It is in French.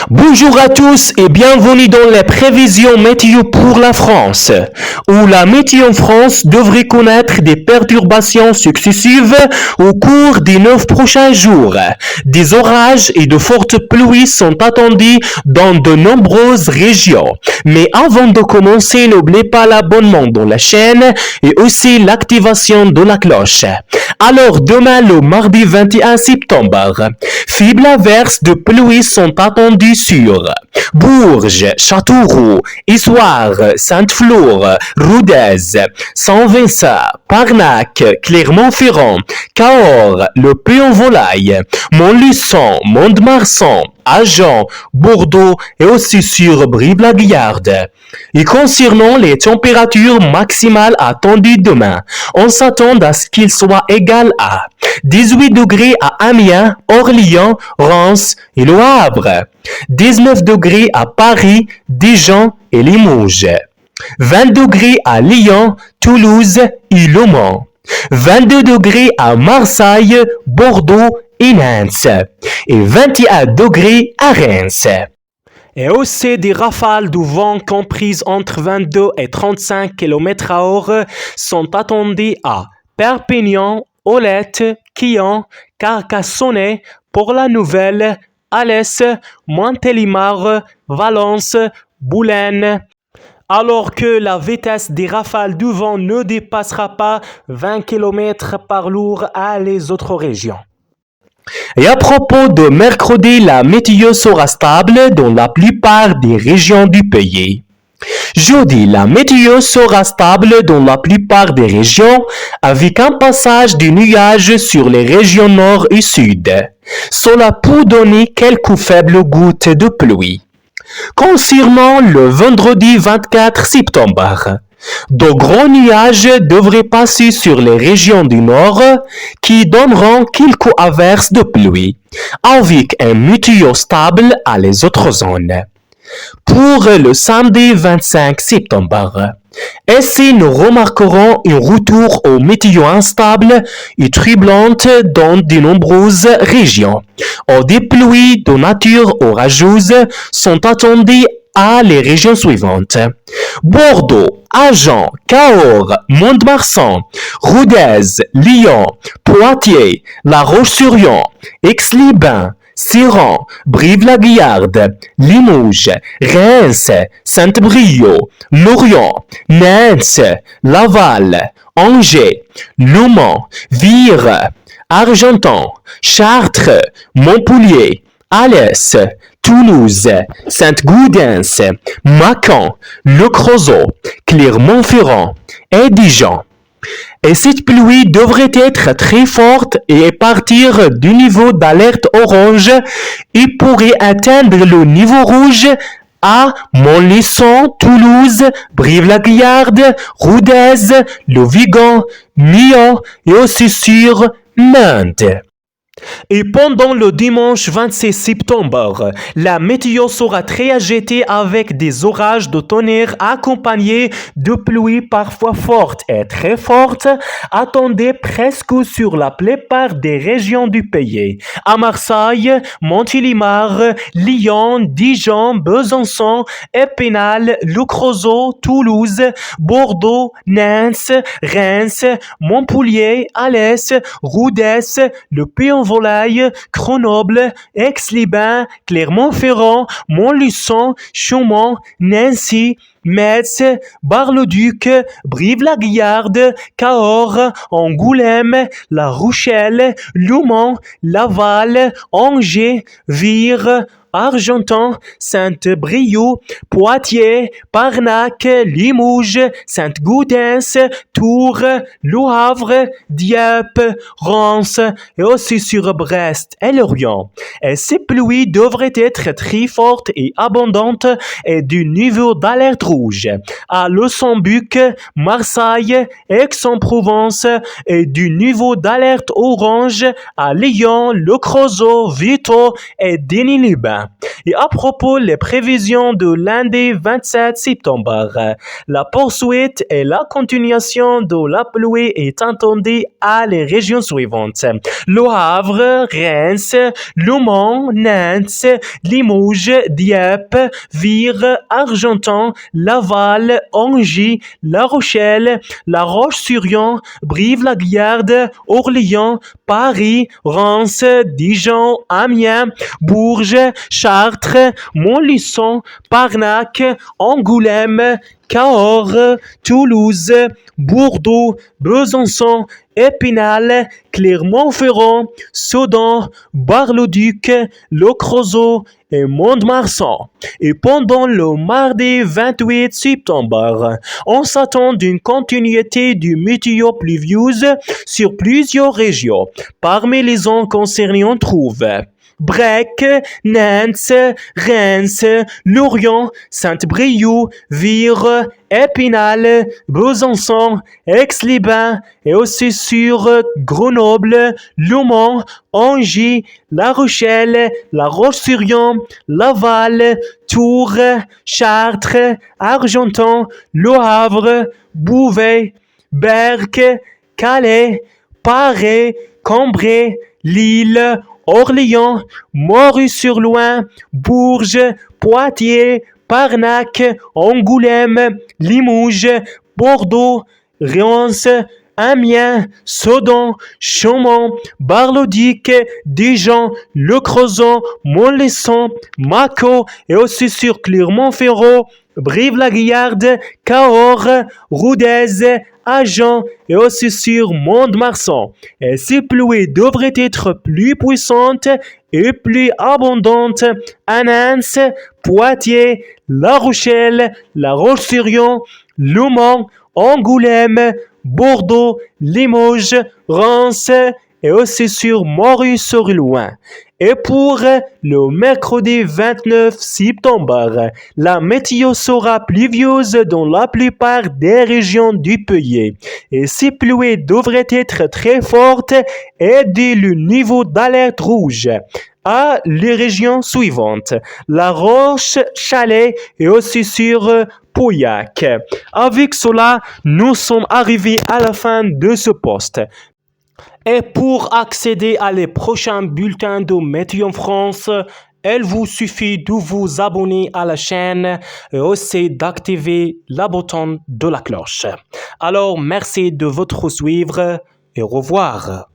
Bonjour à tous et bienvenue dans les prévisions météo pour la France, où la météo en France devrait connaître des perturbations successives au cours des 9 prochains jours. Des orages et de fortes pluies sont attendus dans de nombreuses régions. Mais avant de commencer, n'oubliez pas l'abonnement dans la chaîne et aussi l'activation de la cloche. Alors demain, le mardi 21 septembre, faibles averses de pluie sont attendues sur Bourges, Châteauroux, Issoire, Sainte-Flour, Rodez, Saint-Vincent, Parnac, Clermont-Ferrand, Cahors, Le Puy-en-Volaille, Montluçon, Mont-de-Marsan, Agen, Bordeaux et aussi sur Brive-la-Gaillarde. Et concernant les températures maximales attendues demain, on s'attend à ce qu'il soit égal à 18 degrés à Amiens, Orléans, Reims et Le Havre, 19 degrés à Paris, Dijon et Limoges, 20 degrés à Lyon, Toulouse et Le Mans, 22 degrés à Marseille, Bordeaux et Nantes, et 21 degrés à Reims. Et aussi des rafales de vent comprises entre 22 et 35 km/h sont attendues à Perpignan, Olette, Quillan, Carcassonne, Port-la-Nouvelle, Alès, Montélimar, Valence, Boulogne, alors que la vitesse des rafales de vent ne dépassera pas 20 km par jour à les autres régions. Et à propos de mercredi, la météo sera stable dans la plupart des régions du pays. Jeudi, la météo sera stable dans la plupart des régions avec un passage de nuages sur les régions nord et sud. Cela peut donner quelques faibles gouttes de pluie. Concernant le vendredi 24 septembre, de gros nuages devraient passer sur les régions du nord qui donneront quelques averses de pluie, avec un météo stable à les autres zones. Pour le samedi 25 septembre, ici nous remarquerons un retour aux météo instables et troublantes dans de nombreuses régions. Des pluies de nature orageuse sont attendues à les régions suivantes: Bordeaux, Agen, Cahors, Mont-de-Marsan, Rodez, Lyon, Poitiers, La Roche-sur-Yon, Aix-les-Bains, Siran, Brive-la-Gaillarde, Limoges, Reims, Saint-Brieuc, Lorient, Nantes, Laval, Angers, Le Mans, Vire, Argentan, Chartres, Montpellier, Alès, Toulouse, Saint-Gaudens, Mâcon, Le Creusot, Clermont-Ferrand et Dijon. Et cette pluie devrait être très forte et partir du niveau d'alerte orange et pourrait atteindre le niveau rouge à Montluçon, Toulouse, Brive-la-Gaillarde, Rodez, Le Vigan, Nyon et aussi sur Nantes. Et pendant le dimanche 26 septembre, la météo sera très agitée avec des orages de tonnerre accompagnés de pluies parfois fortes et très fortes, attendues presque sur la plupart des régions du pays. À Marseille, Montélimar, Lyon, Dijon, Besançon, Épinal, Le Creusot, Toulouse, Bordeaux, Nantes, Reims, Montpellier, Alès, Rodez, Le Puy-en-Volaille, Grenoble, Aix-les-Bains, Clermont-Ferrand, Montluçon, Chaumont, Nancy, Metz, Bar-le-Duc, Brive-la-Gaillarde, Cahors, Angoulême, La Rochelle, Le Mans, Laval, Angers, Vire, Argentan, Saint-Brieuc, Poitiers, Parnac, Limoges, Saint-Gaudens, Tours, Le Havre, Dieppe, Reims et aussi sur Brest et Lorient. Et ces pluies devraient être très fortes et abondantes et du niveau d'alerte rouge à Luxembourg, Marseille, Aix-en-Provence et du niveau d'alerte orange à Lyon, Le Creusot, Vito et Denis-les-Bains. Et à propos les prévisions de lundi 27 septembre, la poursuite et la continuation de la pluie est attendue à les régions suivantes. Le Havre, Reims, Le Mans, Nantes, Limoges, Dieppe, Vire, Argentan, Laval, Angers, La Rochelle, La Roche-sur-Yon, Brive-la-Gaillarde, Orléans, Paris, Reims, Dijon, Amiens, Bourges, Chartres, Montluçon, Parnac, Angoulême, Cahors, Toulouse, Bordeaux, Besançon, Épinal, Clermont-Ferrand, Sedan, Bar-le-Duc, Le Creusot et Mont-de-Marsan. Et pendant le mardi 28 septembre, on s'attend d'une continuité du météo pluvieuse sur plusieurs régions. Parmi les zones concernées, on trouve Brec, Nantes, Reims, Lorient, Saint-Brieuc, Vire, Épinal, Besançon, Aix-les-Bains et aussi sur Grenoble, Le Mans, Angers, La Rochelle, La Roche-sur-Yon, Laval, Tours, Chartres, Argentan, Le Havre, Beauvais, Berck, Calais, Paris, Cambrai, Lille, Orléans, Montrouge-sur-Loing, Bourges, Poitiers, Parnac, Angoulême, Limoges, Bordeaux, Reims, Amiens, Sedan, Chaumont, Bar-le-Duc, Dijon, Le Creusot, Montluçon, Mâcon et aussi sur Clermont-Ferrand, Brive-la-Gaillarde, Cahors, Rodez, Agen et aussi sur Mont-de-Marsan. Et ces pluies devraient être plus puissantes et plus abondantes à Nantes, Poitiers, La Rochelle, La Roche-sur-Yon, Le Mans, Angoulême, Bordeaux, Limoges, Reims et aussi sur Montrouge-sur-Loing. Et pour le mercredi 29 septembre, la météo sera pluvieuse dans la plupart des régions du pays. Et ces pluies devraient être très fortes et dès le niveau d'alerte rouge à les régions suivantes. La Roche-Chalais et aussi sur Pauillac. Avec cela, nous sommes arrivés à la fin de ce post. Et pour accéder à les prochains bulletins de Météo France, il vous suffit de vous abonner à la chaîne et aussi d'activer le bouton de la cloche. Alors, merci de votre suivre et au revoir.